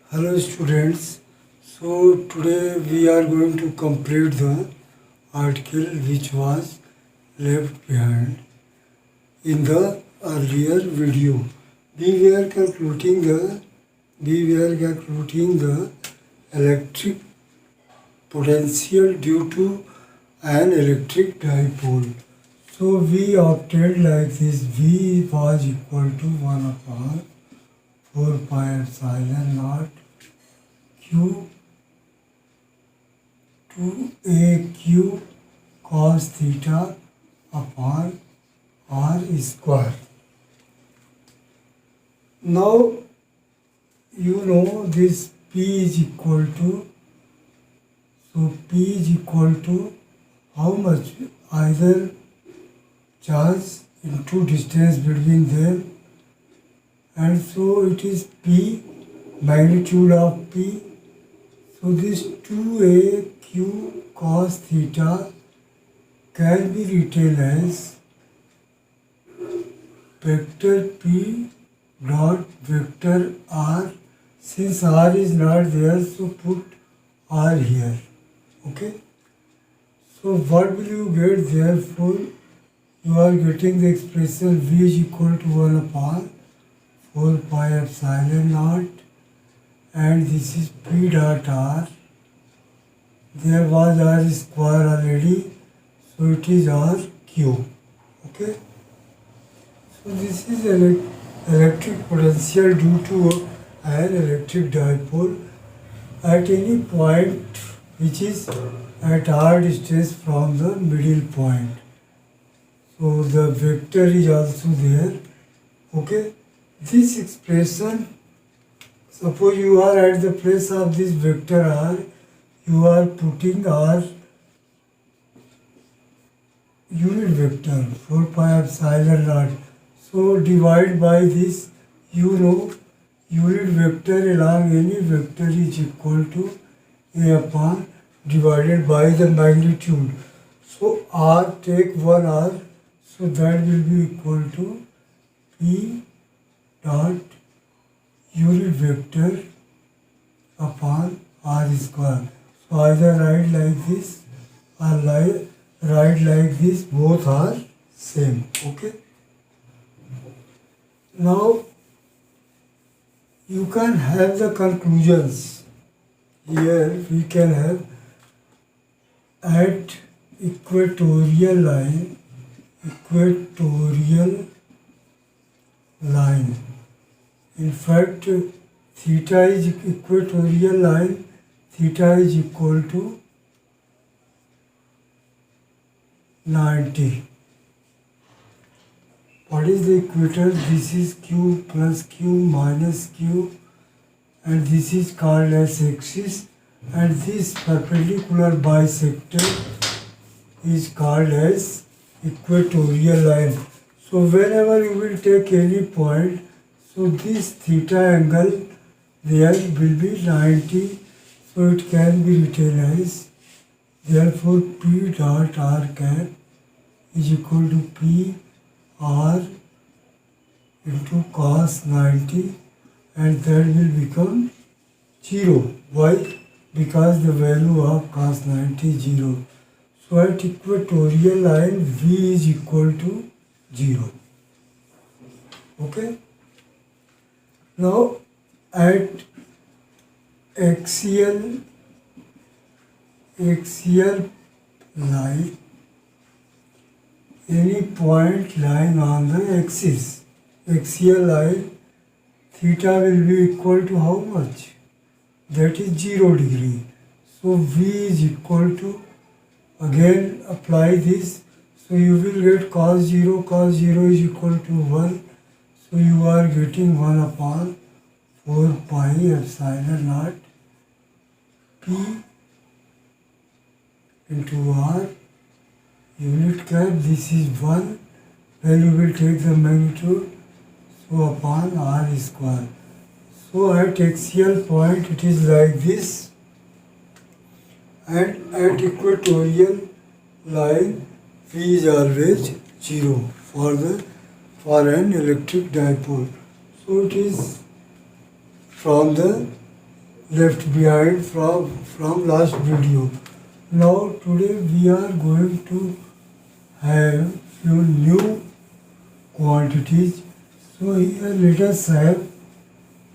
Hello students. So today we are going to complete the article which was left behind in the earlier video. We were calculating the electric potential due to an electric dipole. So we obtained like this: V was equal to 1 upon 4 pi epsilon naught Q 2aq cos theta upon r square. Now you know this P is equal to, P is equal to how much? Either charge into distance between them, and so it is P, magnitude of P. So this 2aq cos theta can be written as vector P dot vector R. Since R is not there, so put R here. Okay. So what will you get? Therefore, you are getting the expression V is equal to 1 upon 4 pi epsilon naught, and this is P dot R. There was R square already, so it is R cube. Okay. So this is electric potential due to an electric dipole at any point which is at r distance from the middle point. So the vector is also there. Okay. This expression, suppose you are at the place of this vector r, you are putting r unit vector 4 pi epsilon naught. So divide by this, you know unit vector along any vector is equal to a upon divided by the magnitude. So r, take 1 r, so that will be equal to P dot unit vector upon r square. So either write like this or write like this, both are same. Okay. Now you can have the conclusions. Here we can have at equatorial line, in fact theta is equatorial line, theta is equal to 90. What is the equator? This is Q plus Q minus Q, and this is called as axis, and this perpendicular bisector is called as equatorial line. So whenever you will take any point, so this theta angle there will be 90, so it can be written as, therefore P dot r cap is equal to P r into cos 90, and that will become 0. Why? Because the value of cos 90 is 0. So at equatorial line V is equal to 0. Okay. Now at axial line, any point lying on the axis, axial line, theta will be equal to how much? That is 0 degree. So V is equal to, again apply this, so you will get cos 0 is equal to 1. So you are getting 1 upon 4 pi epsilon naught P into R unit cap. This is 1, then you will take the magnitude, so upon R square. So at axial point it is like this, and at equatorial line V is always 0 for an electric dipole. So it is from the left behind from last video. Now today we are going to have few new quantities. So here let us have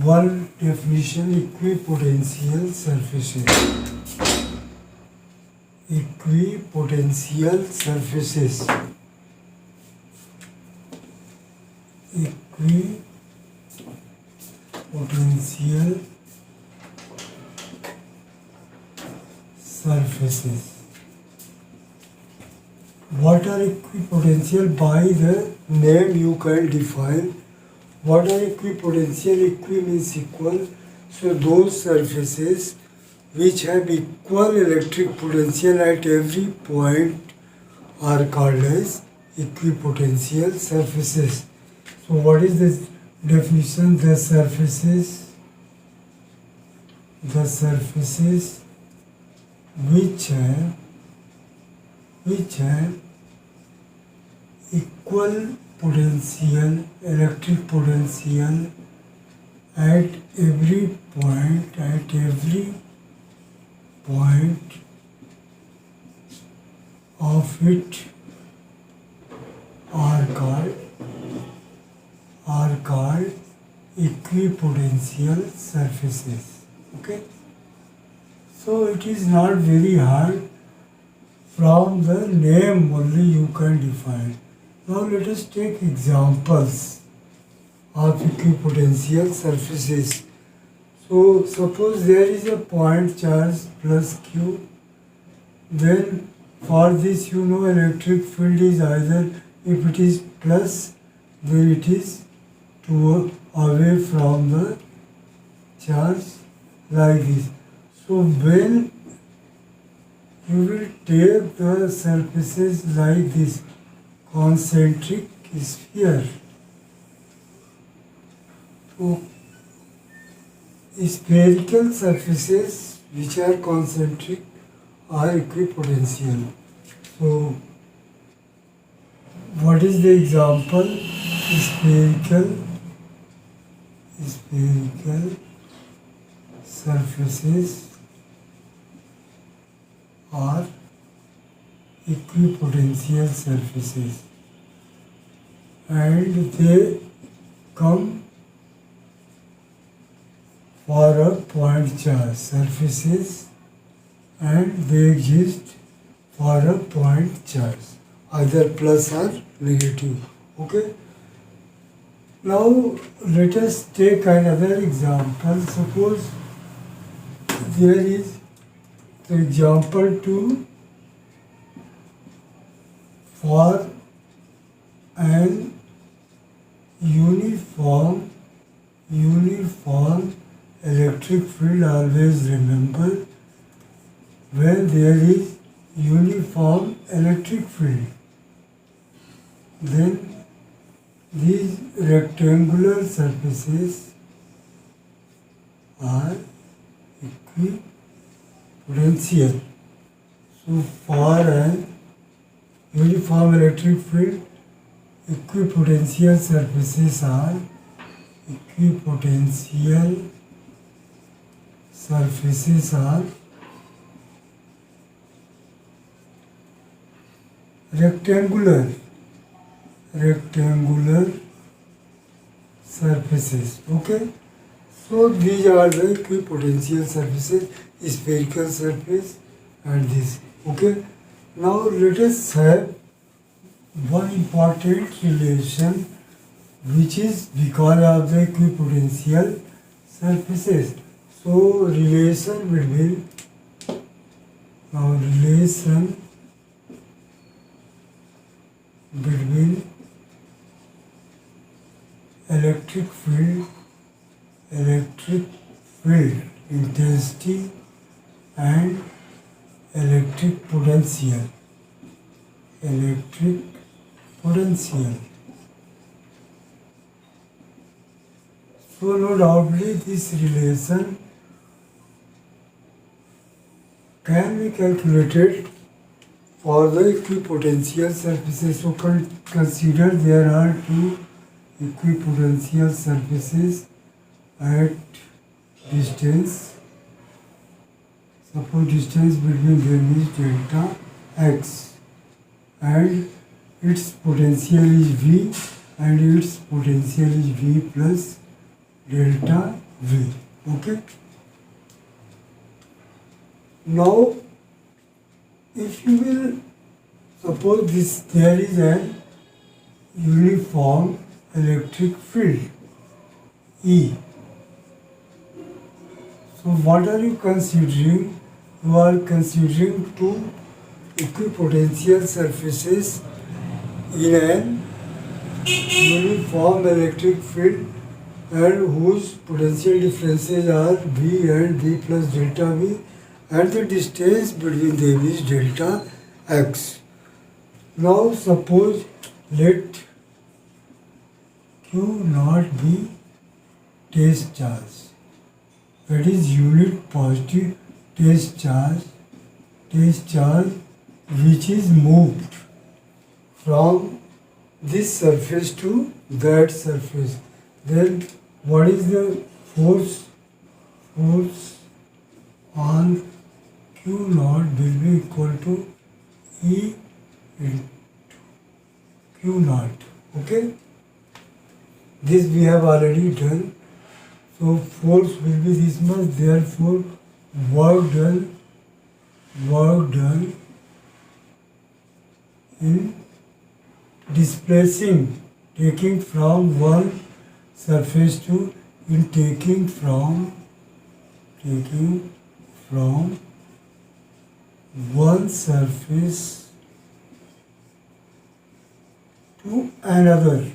one definition: equipotential surfaces. Equipotential surfaces. Equipotential surfaces. What are equipotential? By the name you can define. What are equipotential? Equi means equal. So those surfaces which have equal electric potential at every point are called as equipotential surfaces. So what is the definition? The surfaces which have equal potential, electric potential at every point of it are called equipotential surfaces. Okay? So it is not very hard. From the name only you can define. Now let us take examples of equipotential surfaces. So suppose there is a point charge plus Q. Then for this electric field is either, if it is plus, then it is away from the charge like this. So when you will take the surfaces like this, concentric sphere. So spherical surfaces which are concentric are equipotential. So what is the example? Spherical surfaces are equipotential surfaces, and they come for a point charge. Surfaces and they exist for a point charge, either plus or negative. Okay? Now let us take another example. Suppose there is the example 2. For an uniform electric field, always remember, when there is uniform electric field, then these rectangular surfaces are equipotential. So for an uniform electric field, equipotential surfaces are rectangular surfaces. Okay? So these are the equipotential surfaces, spherical surface and this. Okay? Now let us have one important relation which is because of the equipotential surfaces. So relation between electric field intensity and electric potential. So no doubtly this relation can be calculated for the equipotential surfaces. So consider there are two equipotential surfaces at distance suppose distance between them is delta x and its potential is V and its potential is V plus delta V. Okay. Now if you will suppose there is an uniform electric field E. So what are you considering? You are considering two equipotential surfaces in an uniform electric field and whose potential differences are V and V plus delta V and the distance between them is delta x. Now suppose let Q not be test charge, that is unit positive test charge which is moved from this surface to that surface. Then what is the force on Q naught will be equal to E into Q naught. Okay, this we have already done. So force will be this much, therefore work done in displacing, taking from one surface to taking from one surface to another.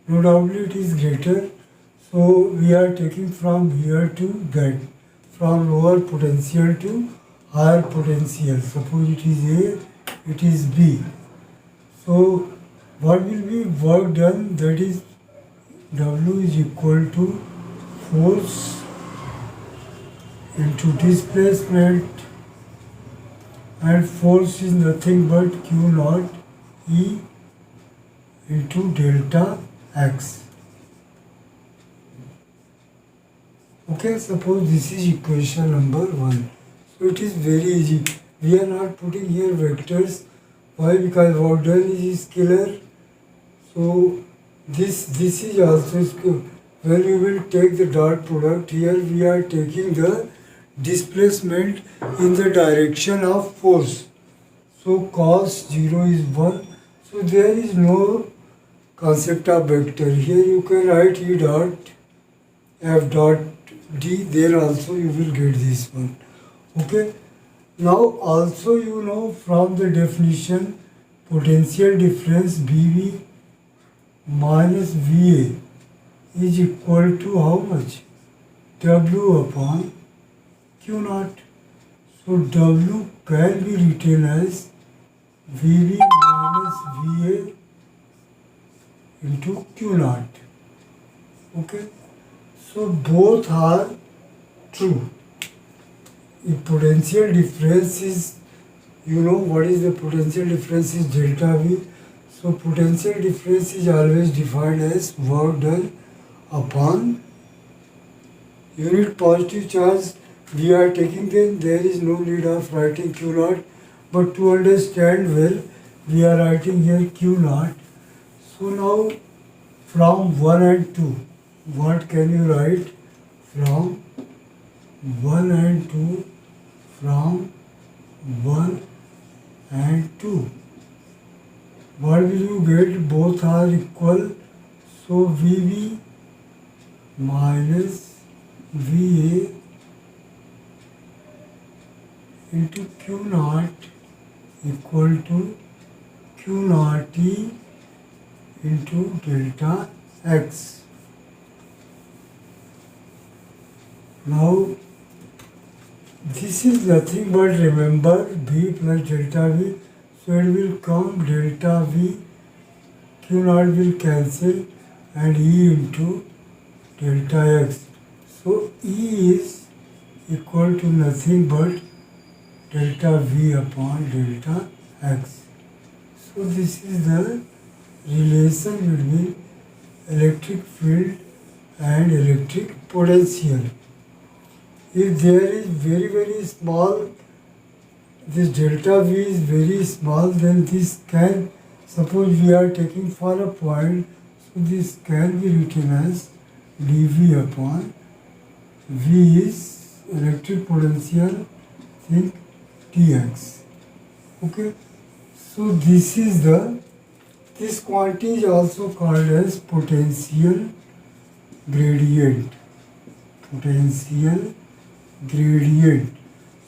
No doubt it is greater, so we are taking from here to that, from lower potential to higher potential. Suppose it is A, it is B. So what will be work done? That is W is equal to force into displacement, and force is nothing but Q naught E into delta x. Okay, suppose this is equation number 1. So it is very easy. We are not putting here vectors. Why? Because work done is scalar. So this is also scalar. When we will take the dot product, here we are taking the displacement in the direction of force. So cos 0 is 1. So there is no concept of vector. Here you can write E dot F dot D, then also you will get this one. Okay. Now also you know from the definition, potential difference BV minus VA is equal to how much? W upon Q naught. So W can be written as VV minus VA into Q naught. Okay. So both are true. If potential difference is, you know what is the potential difference is delta V. So potential difference is always defined as work done upon unit positive charge. We are taking them, there is no need of writing Q naught, but to understand well, we are writing here Q naught. So now from 1 and 2, what can you write? From 1 and 2, from 1 and 2. What will you get? Both are equal. So VV minus VA into Q naught equal to Q naught E into delta x. Now this is nothing but, remember, V plus delta V, so it will come delta V, Q naught will cancel and E into delta x. So E is equal to nothing but delta V upon delta x. So this is the relation between electric field and electric potential. If there is very small, this delta V is very small, then this can, suppose we are taking for a point, so this can be written as dV upon V is electric potential, think Tx. Okay, so this quantity is also called as potential gradient. Potential gradient.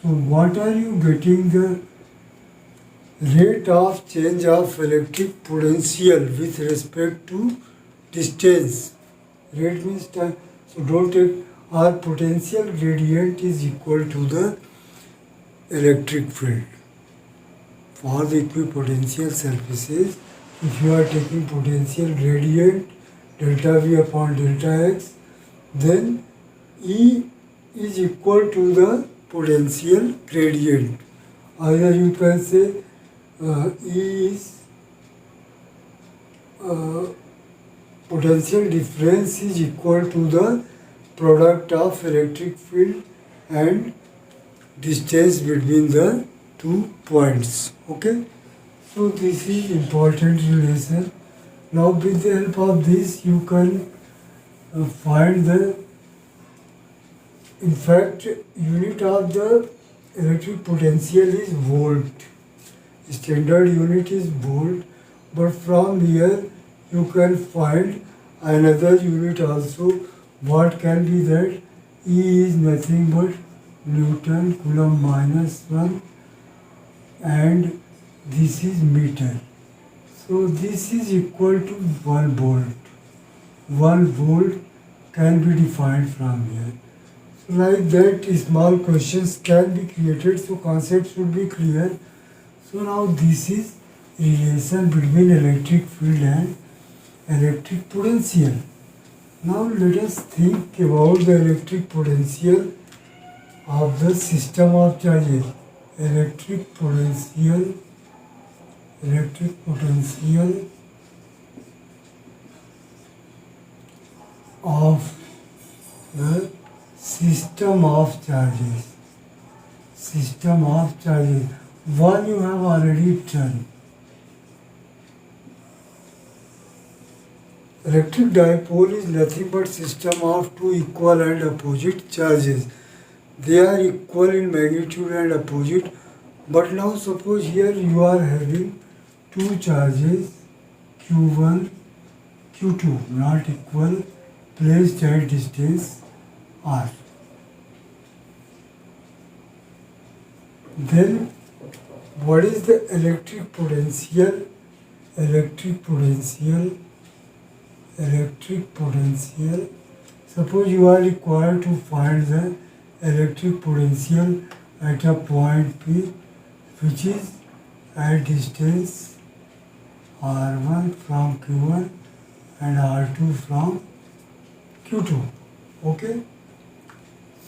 So what are you getting? The rate of change of electric potential with respect to distance. Rate means time. So don't take, our potential gradient is equal to the electric field. For the equipotential surfaces, if you are taking potential gradient delta V upon delta X, then E is equal to the potential gradient. Either you can say E is potential difference is equal to the product of electric field and distance between the 2 points. Okay, so this is important relation. Now with the help of this you can find the, in fact, unit of the electric potential is volt. Standard unit is volt, but from here you can find another unit also. What can be that? E is nothing but Newton Coulomb minus 1, and this is meter. So this is equal to 1 volt. 1 volt can be defined from here. So like that, small questions can be created, so concept should be clear. So now this is relation between electric field and electric potential. Now let us think about the electric potential of the system of charges. Electric potential of the system of charges. System of charges. One you have already done. Electric dipole is nothing but system of two equal and opposite charges. They are equal in magnitude and opposite. But now suppose here you are having two charges Q1, Q2 not equal, placed at distance R. Then what is the electric potential? Electric potential. Suppose you are required to find the electric potential at a point P, which is at distance R1 from Q1 and R2 from Q2. Okay?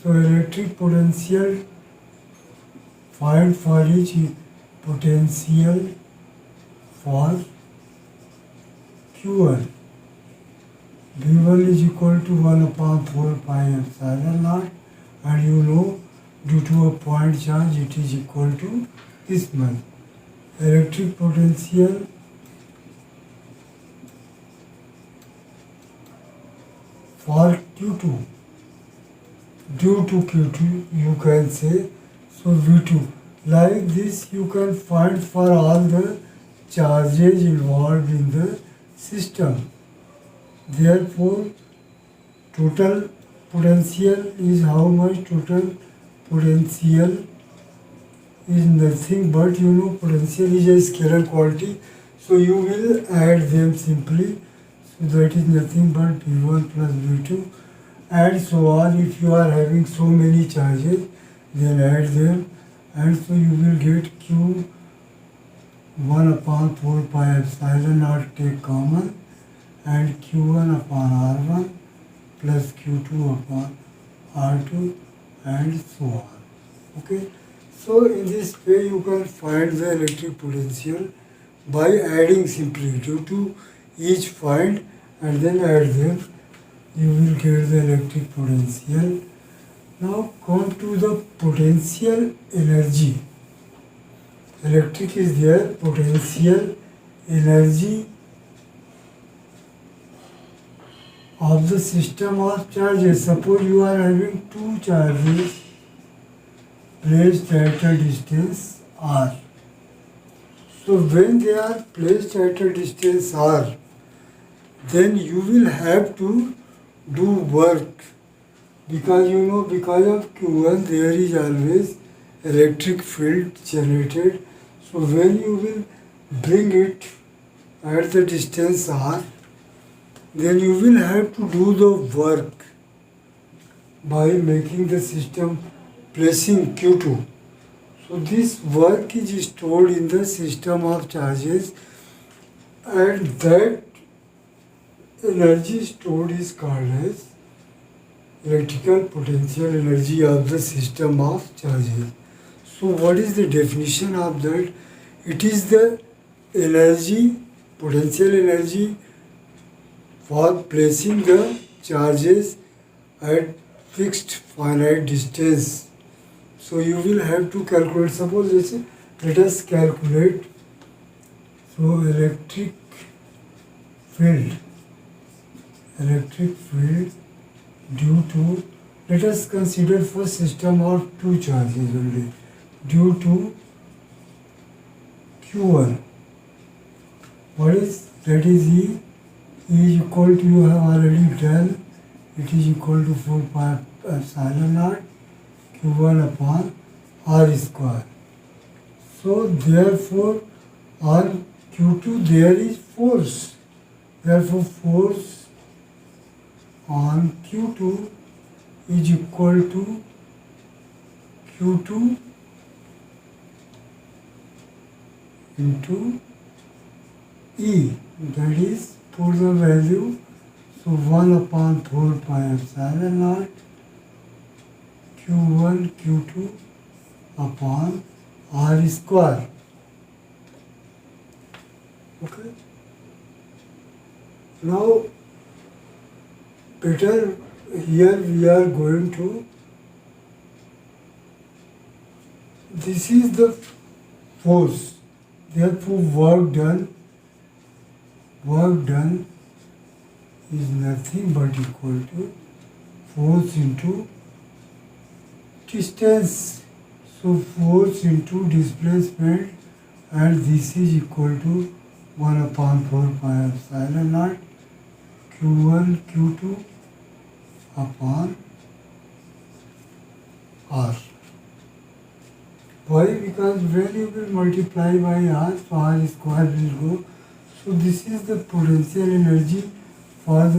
So electric potential, find for each potential for Q1. V1 is equal to 1 upon 4 pi epsilon naught, and you know due to a point charge it is equal to this much. Electric potential for Q2 due to Q2 you can say, so V2. Like this you can find for all the charges involved in the system. Therefore, total potential is how much? Total potential is nothing but, potential is a scalar quantity. So you will add them simply. So that is nothing but V1 plus V2 and so on. If you are having so many charges, then add them, and so you will get Q 1 upon 4 pi epsilon naught take common, and Q1 upon R1 plus Q2 upon R2 and so on. Okay. So in this way you can find the electric potential by adding simply due to each find and then add them. You will get the electric potential Now come to the potential energy. Electric is there, potential energy of the system of charges. Suppose you are having two charges placed at a distance r. So when they are placed at a distance r, then you will have to do work, because you know, because of Q1 there is always electric field generated. So when you will bring it at the distance r, then you will have to do the work by making the system placing Q2. So this work is stored in the system of charges, and that energy stored is called as electrical potential energy of the system of charges. So what is the definition of that? It is the energy, potential energy for placing the charges at fixed finite distance. So you will have to calculate. Suppose let us calculate. So electric field due to, let us consider for system of two charges only, due to Q1. What is that? Is E is equal to, you have already done, it is equal to 4 pi epsilon naught Q1 upon R square. So therefore on Q2 there is force. Therefore force on Q2 is equal to Q2 into E. That is, put the value, so 1 upon 4 pi epsilon naught Q1 Q2 upon R square. Okay. Now better, here we are going to, this is the force. Therefore work done is nothing but equal to force into distance. So force into displacement, and this is equal to 1 upon 4 pi epsilon naught Q1 Q2 upon R. Why? Because when you will multiply by R, so R square will go. So this is the potential energy for the